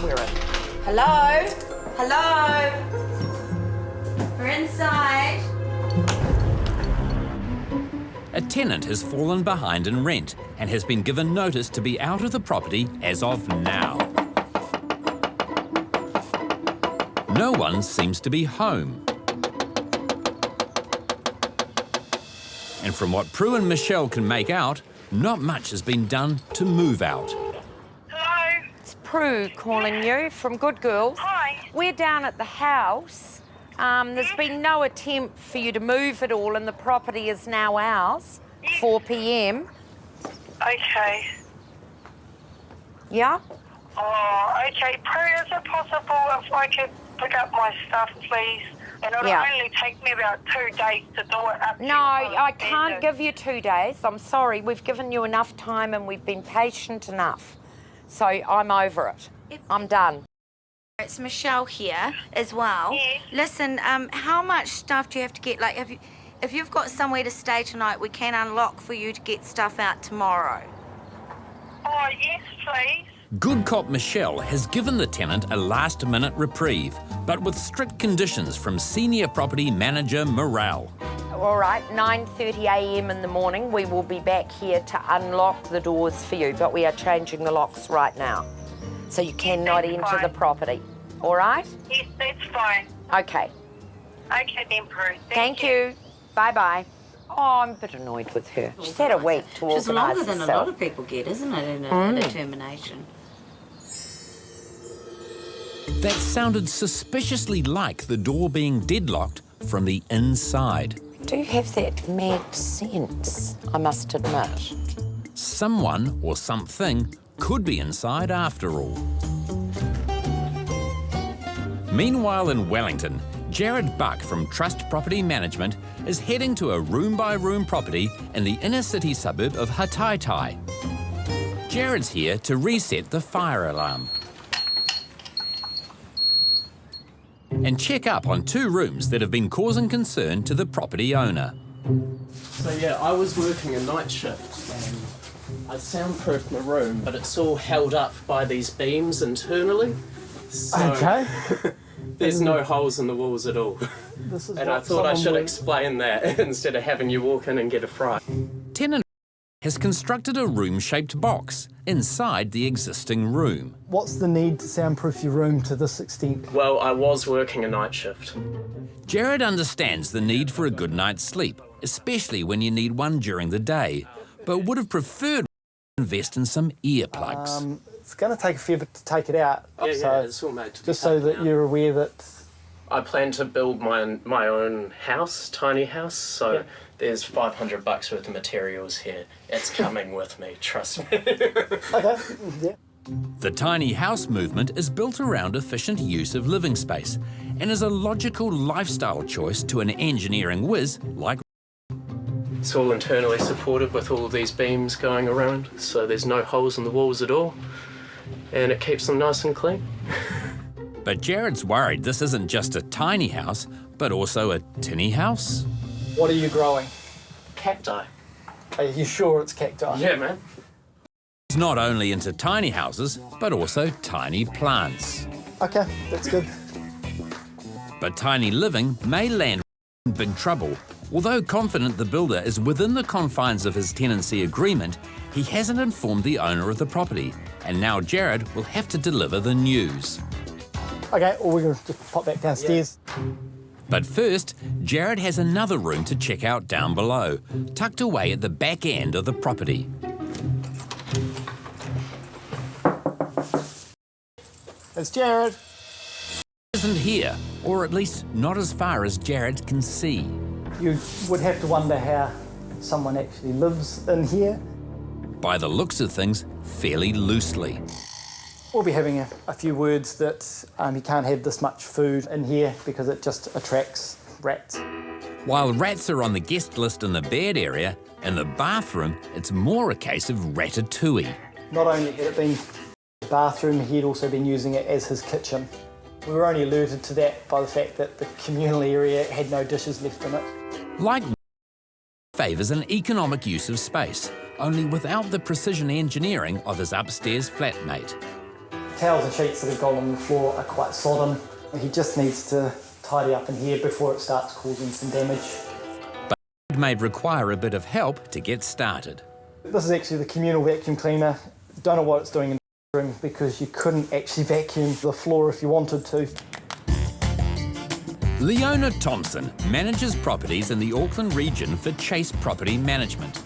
we're in. Hello? Hello? We're inside. A tenant has fallen behind in rent and has been given notice to be out of the property as of now. No one seems to be home. And from what Prue and Michelle can make out, not much has been done to move out. Hello? It's Prue calling you from Good Girls. Hi. We're down at the house. There's been no attempt for you to move at all and the property is now ours, 4 p.m. Okay. Yeah? Oh, okay. Prue, is it possible if I could pick up my stuff, please? And it'll only take me about 2 days to do it up No, I can't give you 2 days. I'm sorry. We've given you enough time and we've been patient enough. So I'm over it. I'm done. It's Michelle here as well. Yes. Listen, how much stuff do you have to get? Like, if you've got somewhere to stay tonight, we can unlock for you to get stuff out tomorrow. Oh, yes, please. Good cop Michelle has given the tenant a last-minute reprieve, but with strict conditions from senior property manager Morale. All right, 9:30 a.m. in the morning, we will be back here to unlock the doors for you, but we are changing the locks right now. So you cannot that's enter fine. the property. All right? Yes, that's fine. Okay. Okay then, Prue. Thank you. Bye-bye. Oh, I'm a bit annoyed with her. She's had a week to organise It's longer than herself. a lot of people get, isn't it, in a determination? That sounded suspiciously like the door being deadlocked from the inside. Do have that mad sense, I must admit. Someone or something could be inside after all. Meanwhile in Wellington, Jared Buck from Trust Property Management is heading to a room-by-room property in the inner-city suburb of Hataitai. Jared's here to reset the fire alarm and check up on 2 rooms that have been causing concern to the property owner. So yeah, I was working a night shift and I soundproofed my room, but it's all held up by these beams internally. So Okay. there's no holes in the walls at all. This is And I what thought I someone should would- explain that instead of having you walk in and get a fright. Tenant has constructed a room-shaped box inside the existing room. What's the need to soundproof your room to this extent? Well, I was working a night shift. Jared understands the need for a good night's sleep, especially when you need one during the day, but would have preferred to invest in some earplugs. It's going to take a fair bit to take it out. Yeah, so yeah, it's all made to be just so taken that out. you're aware that I plan to build my own house, tiny house, so Yeah. there's $500 worth of materials here. It's coming with me, trust me. okay, yeah. The tiny house movement is built around efficient use of living space and is a logical lifestyle choice to an engineering whiz like. It's all internally supported with all of these beams going around, so there's no holes in the walls at all, and it keeps them nice and clean. But Jared's worried this isn't just a tiny house, but also a tinny house. What are you growing? Cacti. Are you sure it's cacti? Yeah, man. He's not only into tiny houses, but also tiny plants. Okay, that's good. But tiny living may land in big trouble. Although confident the builder is within the confines of his tenancy agreement, he hasn't informed the owner of the property, and now Jared will have to deliver the news. Okay, well, we're going to just pop back downstairs. But first, Jared has another room to check out down below, tucked away at the back end of the property. It's Jared. Isn't here, or at least not as far as Jared can see. You would have to wonder how someone actually lives in here. By the looks of things, fairly loosely. We'll be having a few words that you can't have this much food in here because it just attracts rats. While rats are on the guest list in the bed area, in the bathroom, it's more a case of ratatouille. Not only had it been the bathroom, he'd also been using it as his kitchen. We were only alerted to that by the fact that the communal area had no dishes left in it. Like favours an economic use of space, only without the precision engineering of his upstairs flatmate. Towels and sheets that have gone on the floor are quite sodden. He just needs to tidy up in here before it starts causing some damage. But it may require a bit of help to get started. This is actually the communal vacuum cleaner. Don't know what it's doing in the room because you couldn't actually vacuum the floor if you wanted to. Leona Thompson manages properties in the Auckland region for Chase Property Management.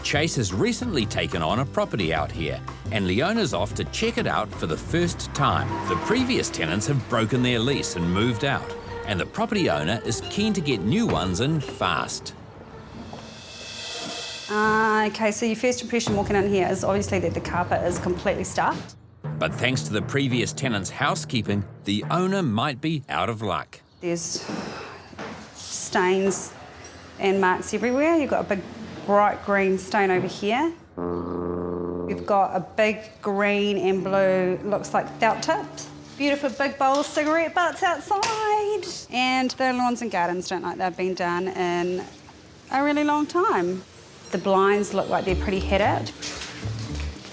Chase has recently taken on a property out here, and Leona's off to check it out for the first time. The previous tenants have broken their lease and moved out, and the property owner is keen to get new ones in fast. Okay, so your first impression walking in here is obviously that the carpet is completely stuffed. But thanks to the previous tenant's housekeeping, the owner might be out of luck. There's stains and marks everywhere. You've got a big bright green stain over here. You've got a big green and blue, looks like felt tips. Beautiful big bowl of cigarette butts outside. And the lawns and gardens don't like they've been done in a really long time. The blinds look like they're pretty headed.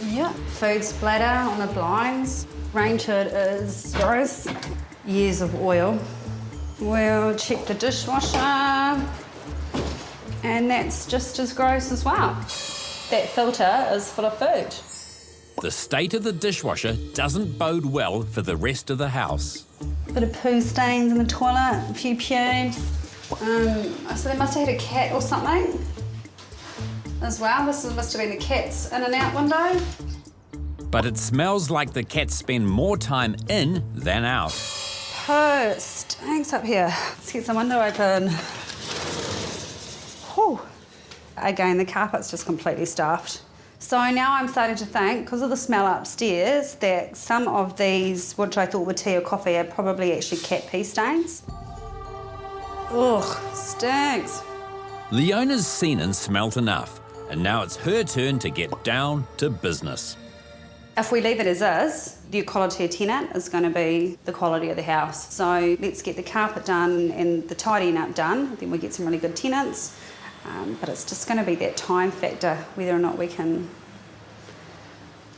Yeah, food splatter on the blinds. Range hood is gross. Years of oil. We'll check the dishwasher, and that's just as gross as well. That filter is full of food. The state of the dishwasher doesn't bode well for the rest of the house. Bit of poo stains in the toilet, a few pubes. So they must have had a cat or something as well. This must have been the cat's in and out window. But it smells like the cats spend more time in than out. Poo stinks up here. Let's get some window open. Whew. Again, the carpet's just completely stuffed. So now I'm starting to think, because of the smell upstairs, that some of these, which I thought were tea or coffee, are probably actually cat pee stains. Ugh, stinks. Leona's seen and smelt enough, and now it's her turn to get down to business. If we leave it as is, the quality of tenant is going to be the quality of the house. So let's get the carpet done and the tidying up done, then we get some really good tenants. But it's just going to be that time factor, whether or not we can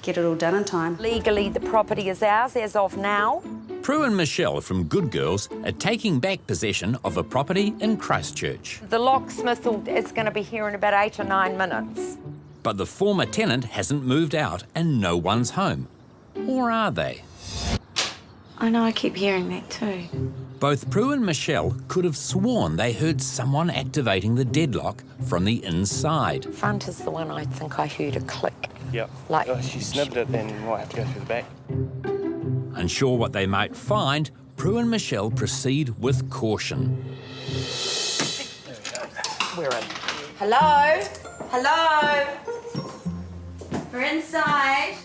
get it all done in time. Legally, the property is ours as of now. Prue and Michelle from Good Girls are taking back possession of a property in Christchurch. The locksmith is going to be here in about 8 or 9 minutes. But the former tenant hasn't moved out and no one's home. Or are they? I know, I keep hearing that too. Both Prue and Michelle could have sworn they heard someone activating the deadlock from the inside. Front is the one I think I heard a click. Yep. Like, If she snibbed it, then we'll have to go through the back. Unsure what they might find, Prue and Michelle proceed with caution. we're in. Hello? Hello? We're inside.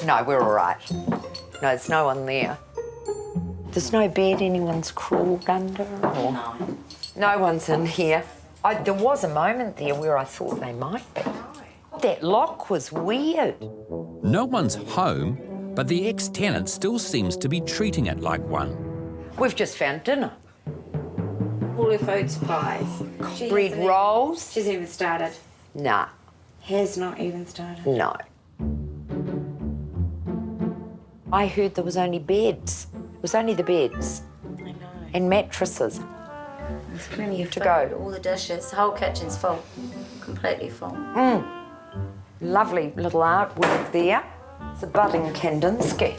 No, we're all right. No, there's no one there. There's no bed anyone's crawled under? Or... No. No one's in here. There was a moment there where I thought they might be. That lock was weird. No one's home, but the ex-tenant still seems to be treating it like one. We've just found dinner. All her food supplies. Bread rolls. She's even started. Nah, Has not even started. no. I heard there was only beds. It was only the beds I know. and mattresses. There's plenty of To food, go. all the dishes, the whole kitchen's full. Completely full. Lovely little artwork there. It's a budding Kandinsky.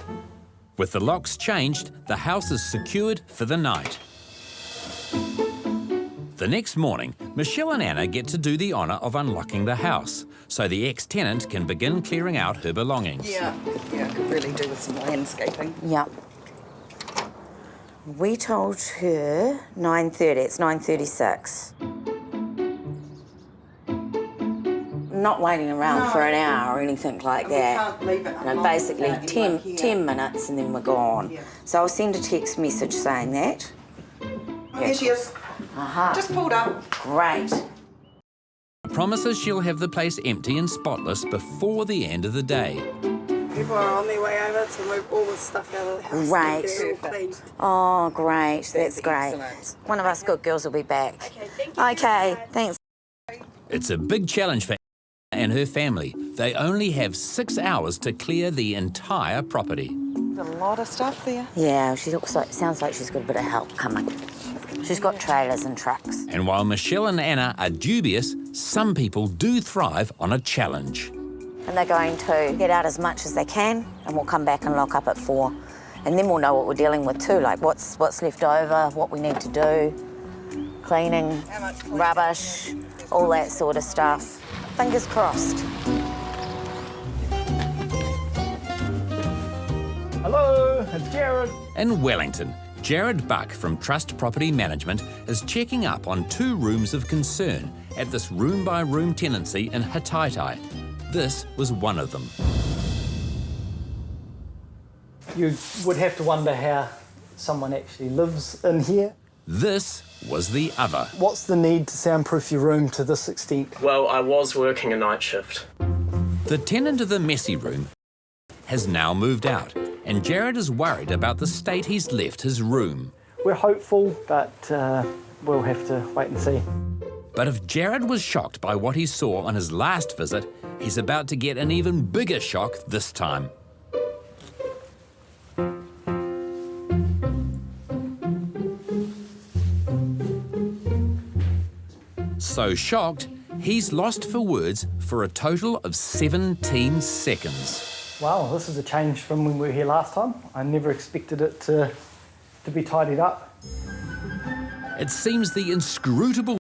With the locks changed, the house is secured for the night. The next morning, Michelle and Anna get to do the honour of unlocking the house, so the ex-tenant can begin clearing out her belongings. Yeah, I could really do with some landscaping. Yeah. We told her 9:30. It's 9:36. Not waiting around for an hour or anything like And we that. can't leave it No, long basically without 10 anyone here. minutes and then we're gone. Yeah. So I'll send a text message saying that. Here she is. Aha. Just pulled up. Great. Promises she'll have the place empty and spotless before the end of the day. People are on their way over to move all the stuff out of the house. Great. Get it all clean. Oh, great. That's great. excellent. One of us good girls will be back. Okay, thank you. Okay, thanks. It's a big challenge for Anna and her family. they only have 6 hours to clear the entire property. There's a lot of stuff there. Yeah, she also sounds like she's got a bit of help coming. She's got trailers and trucks. And while Michelle and Anna are dubious, some people do thrive on a challenge. And they're going to get out as much as they can, and we'll come back and lock up at 4. And then we'll know what we're dealing with too, like what's left over, what we need to do, cleaning, rubbish, all that sort of stuff. Fingers crossed. Hello, it's Jared. In Wellington, Jared Buck from Trust Property Management is checking up on 2 rooms of concern at this room-by-room tenancy in Hataitai. This was one of them. You would have to wonder how someone actually lives in here. This was the other. What's the need to soundproof your room to this extent? Well, I was working a night shift. The tenant of the messy room has now moved out, and Jared is worried about the state he's left his room. We're hopeful, but we'll have to wait and see. But if Jared was shocked by what he saw on his last visit, he's about to get an even bigger shock this time. So shocked, he's lost for words for a total of 17 seconds. Wow, this is a change from when we were here last time. I never expected it to be tidied up. It seems the inscrutable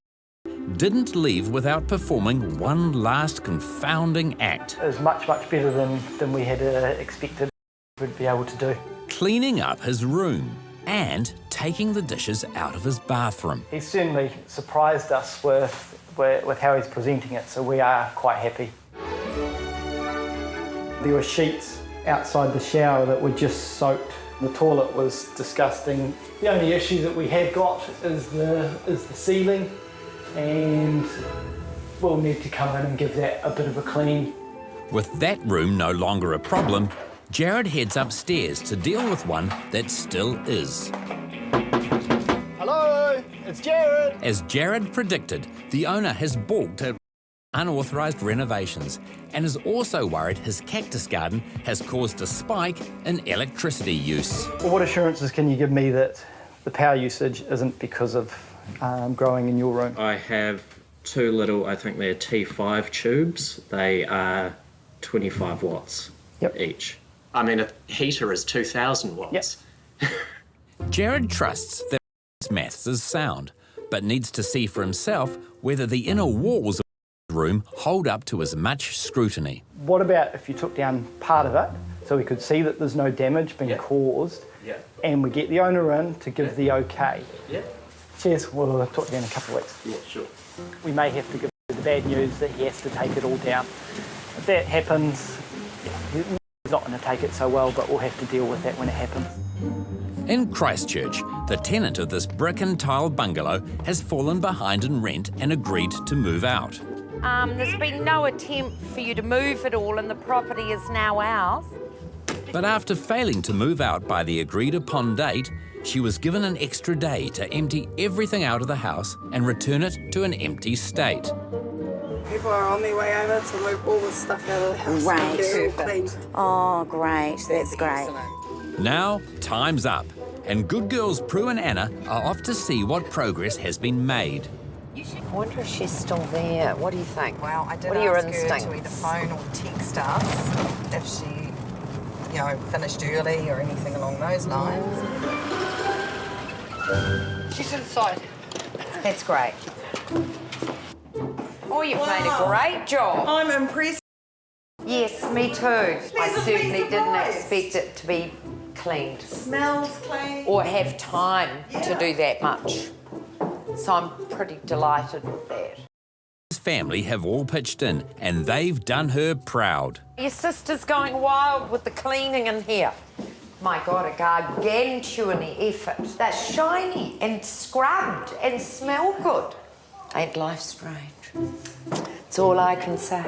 didn't leave without performing one last confounding act. It was much, much better than we had expected we'd be able to do. Cleaning up his room and taking the dishes out of his bathroom. He's certainly surprised us with how he's presenting it, so we are quite happy. There were sheets outside the shower that were just soaked. The toilet was disgusting. The only issue that we have got is the ceiling, and we'll need to come in and give that a bit of a clean. With that room no longer a problem, Jared heads upstairs to deal with one that still is. Hello, it's Jared. As Jared predicted, the owner has balked at unauthorised renovations and is also worried his cactus garden has caused a spike in electricity use. Well, what assurances can you give me that the power usage isn't because of growing in your room? I have 2 little, I think they're T5 tubes. They are 25 watts each. I mean, a heater is 2,000 watts. Yep. Jared trusts that his maths is sound, but needs to see for himself whether the inner walls of the room hold up to as much scrutiny. What about if you took down part of it so we could see that there's no damage being caused, and we get the owner in to give the okay? Yeah. Cheers, we'll talk to you in a couple of weeks. Yeah, sure. We may have to give the bad news that he has to take it all down. If that happens, he's not going to take it so well, but we'll have to deal with that when it happens. In Christchurch, the tenant of this brick and tile bungalow has fallen behind in rent and agreed to move out. There's been no attempt for you to move at all, and the property is now ours. But after failing to move out by the agreed upon date, she was given an extra day to empty everything out of the house and return it to an empty state. People are on their way over to move all the stuff out of the house. Right. Get it all cleaned. Oh, great. That's great. Now, time's up, and good girls Prue and Anna are off to see what progress has been made. I wonder if she's still there. What do you think? Well, I did what are your ask instincts? her to either phone or text us if she, finished early or anything along those lines. She's inside. That's great. Oh, you've made a great job. I'm impressed. Yes, me too. I certainly didn't expect it to be cleaned Smells clean. or have time to do that much. So I'm pretty delighted with that. His family have all pitched in, and they've done her proud. Your sister's going wild with the cleaning in here. My God, a gargantuan effort. They're shiny and scrubbed and smell good. Ain't life strange? It's all I can say.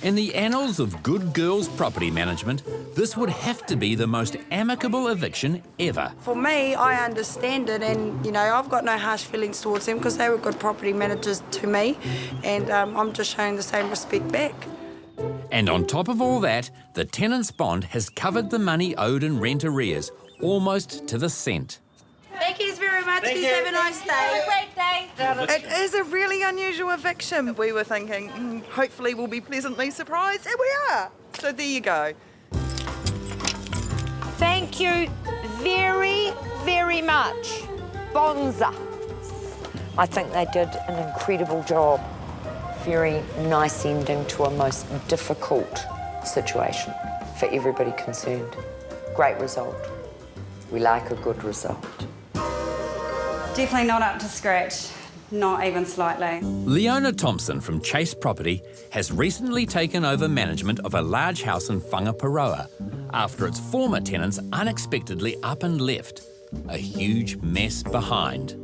In the annals of good girls property management, this would have to be the most amicable eviction ever. For me, I understand it, and I've got no harsh feelings towards them because they were good property managers to me, and I'm just showing the same respect back. And on top of all that, the tenant's bond has covered the money owed in rent arrears, almost to the cent. Thank you very much. Have a nice day. Great day. It is a really unusual eviction. We were thinking, hopefully we'll be pleasantly surprised, and we are. So there you go. Thank you very, very much, Bonza. I think they did an incredible job. Very nice ending to a most difficult situation for everybody concerned. Great result. We like a good result. Definitely not up to scratch, not even slightly. Leona Thompson from Chase Property has recently taken over management of a large house in Whangaparoa after its former tenants unexpectedly up and left. A huge mess behind.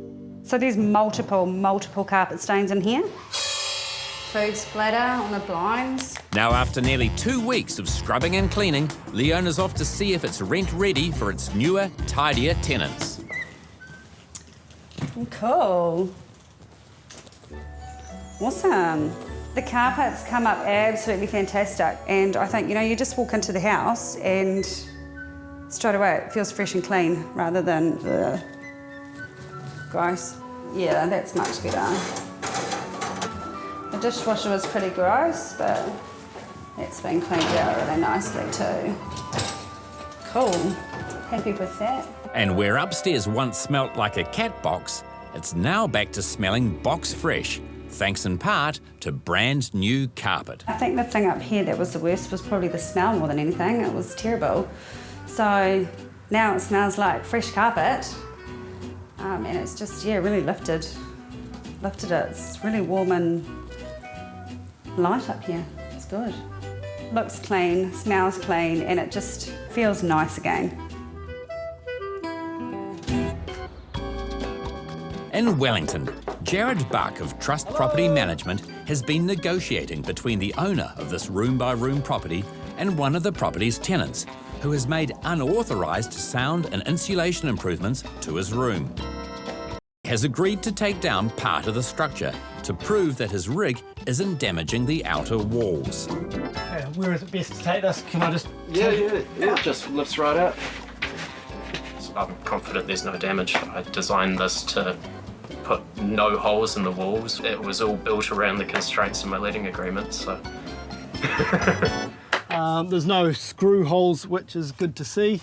So there's multiple carpet stains in here. Food splatter on the blinds. Now, after nearly 2 weeks of scrubbing and cleaning, Leona's off to see if it's rent ready for its newer, tidier tenants. Cool. Awesome. The carpets come up absolutely fantastic, and I think, you just walk into the house and straight away it feels fresh and clean rather than gross. Yeah, that's much better. The dishwasher was pretty gross, but it's been cleaned out really nicely too. Cool. Happy with that. And where upstairs once smelt like a cat box, it's now back to smelling box fresh, thanks in part to brand new carpet. I think the thing up here that was the worst was probably the smell more than anything. It was terrible. So now it smells like fresh carpet, and it's just, really lifted it. It's really warm and light up here. It's good. Looks clean, smells clean, and it just feels nice again. In Wellington, Jared Buck of Trust Property Management has been negotiating between the owner of this room-by-room property and one of the property's tenants, who has made unauthorised sound and insulation improvements to his room. He has agreed to take down part of the structure to prove that his rig isn't damaging the outer walls. Where is it best to take this? Can I just... Yeah, it just lifts right out. So I'm confident there's no damage. I designed this to put no holes in the walls. It was all built around the constraints in my letting agreement, so... There's no screw holes, which is good to see.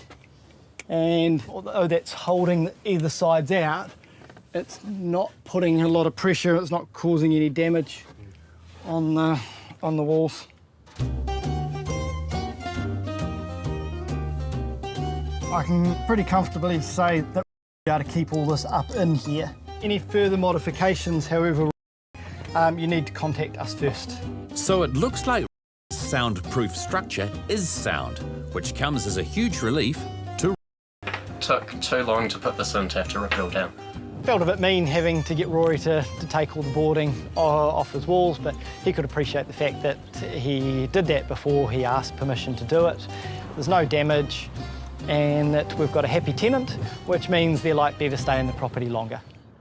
And although that's holding either sides out, it's not putting a lot of pressure, it's not causing any damage on the walls. I can pretty comfortably say that we'll be able to keep all this up in here. Any further modifications, however, you need to contact us first. So it looks like soundproof structure is sound, which comes as a huge relief to... Took too long to put this in to have to rip it all down. Felt a bit mean having to get Rory to take all the boarding off his walls, but he could appreciate the fact that he did that before he asked permission to do it. There's no damage, and that we've got a happy tenant, which means they're likely to stay in the property longer.